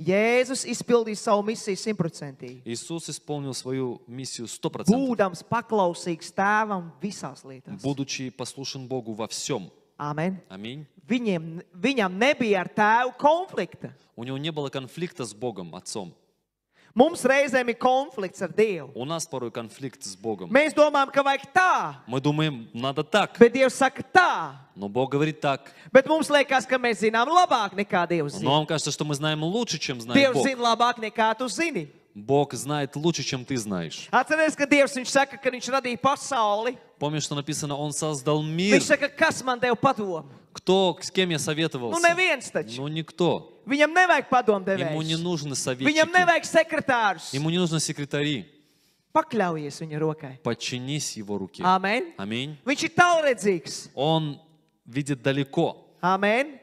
Jēzus izpildīja savu misiju 100%. Иисус исполнил свою миссию 100%, Būdams paklausīgs tēvam visās lietās. будучи послушен Богу во всем. Amen. Аминь. Viņam nebija ar tēvu konflikta. У него не было конфликта с Богом, Отцом. Mums reizēm ir konflikts ar Dievu. У нас порой конфликт с Богом. Mēs domājam, ka vajag tā, Мы думаем, надо так, bet Dievs saka tā. но Бог говорит так. Bet mums liekas, ka mēs zinām labāk nekā Dievs Но zina. вам кажется, что мы знаем лучше, чем знает Dievs Бог. zina labāk nekā tu zini. Бог знает лучше, чем ты знаешь. Atceries, ka Dievs viņš saka, ka viņš radīja pasauli. Помнишь, что написано, Он создал мир. Viņš saka, kas man deva padomu? Кто, с кем я Nu, советовался? neviens taču. Ну, никто. Viņam nevajag Ему не padomdevējs. нужны Viņam советчики. nevajag sekretārus. Ему не нужны секретари. Pakļaujies viņa rokai. Подчинись Его руке. Amen. Аминь. Viņš ir tālredzīgs. Он видит далеко. Amen.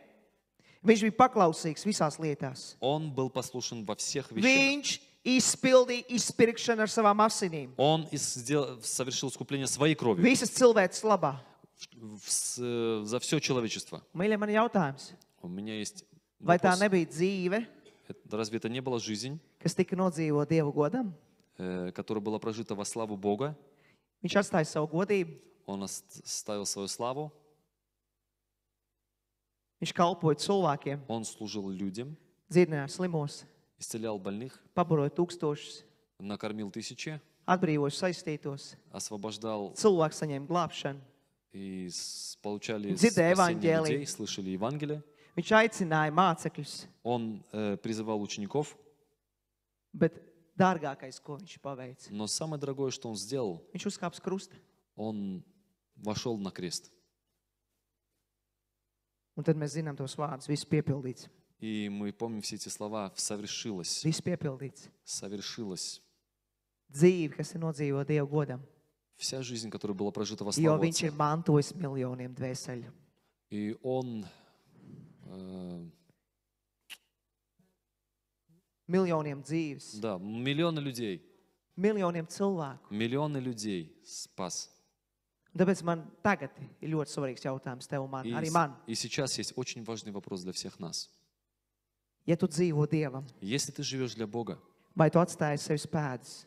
Viņš bija paklausīgs visās lietās. Он был послушен во всех вещах. Viņš izpildīja izpirkšanu ar savām asinīm. Он совершил искупление своей кровью Visas cilvēces labā. за все человечество. Mīļie, man ir jautājums. У меня есть Vai tā вопрос. nebija dzīve, Разве это не была жизнь, kas tika nodzīvota Dieva godam? которая была прожита во славу Бога? Viņš atstāja savu godību, Он оставил свою славу, viņš kalpoja cilvēkiem, он служил людям, dziedināja slimos, исцелял больных, pabaroja tūkstošus, накормил тысячи, atbrīvoja saistītos, освобождал cilvēki saņēma glābšanu. и получали Dzirdēja спасение evaņģēliju. людей, слышали Евангелие. Viņš aicināja mācekļus, Он призывал учеников, bet dārgākais, ko viņš paveica, но самое дорогое, что он сделал, viņš uzkāpa uz krusta. он вошел на крест. Un tad mēs zinām tos vārdus, viss piepildīts, И мы помним все эти слова «совершилось», viss piepildīts. «совершилось». Dzīve, kas ir nodzīvota Dieva godam, Вся жизнь, которая была прожита во jo славу viņš Отца. ir mantojis miljoniem dvēseļu. И он Miljoniem dzīves, да, миллионы miljoniem cilvēku. спас. Tāpēc man tagad ir ļoti svarīgs jautājums tev un man, arī man. И сейчас есть очень важный вопрос для всех нас. Ja tu dzīvo Dievam, Если ты живешь для Бога, vai tu atstāji sevis pēdas,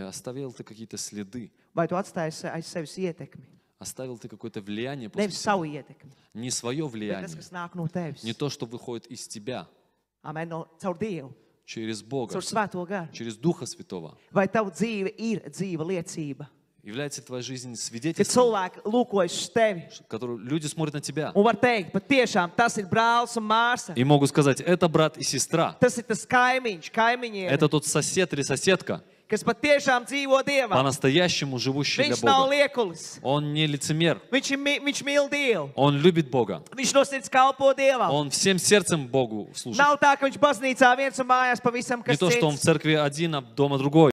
оставил ты какие-то следы, vai tu atstāji aiz sevis ietekmi, оставил ты какое-то влияние после nevis себя, savu ietekmi, не свое bet tas, влияние, kas nāk no tevis. не то, что выходит из тебя, Amen, caur Dievu, через Бога, caur Svēto garu. через Духа Святого. Vai tava dzīve ir dzīva liecība, Является ли твоя жизнь ka свидетельством, cilvēki lūkojas uz tevi которую люди смотрят на тебя un var teikt, patiešām tas ir brālis un māsa, и могут сказать, это брат и сестра, tas ir tas kaimiņš, kaimiņiem, это тот сосед или соседка, kas patiešām dzīvo Dievam. по-настоящему живущий для Viņš nav Бога. liekulis, Он не лицемер, viņš mīl Dievu, он любит Бога, viņš no sirds kalpo Dievam. он всем сердцем Богу служит. Nav tā, ka viņš baznīcā viens un mājās pavisam Не kas то, что он в cits. церкви один, а дома другой.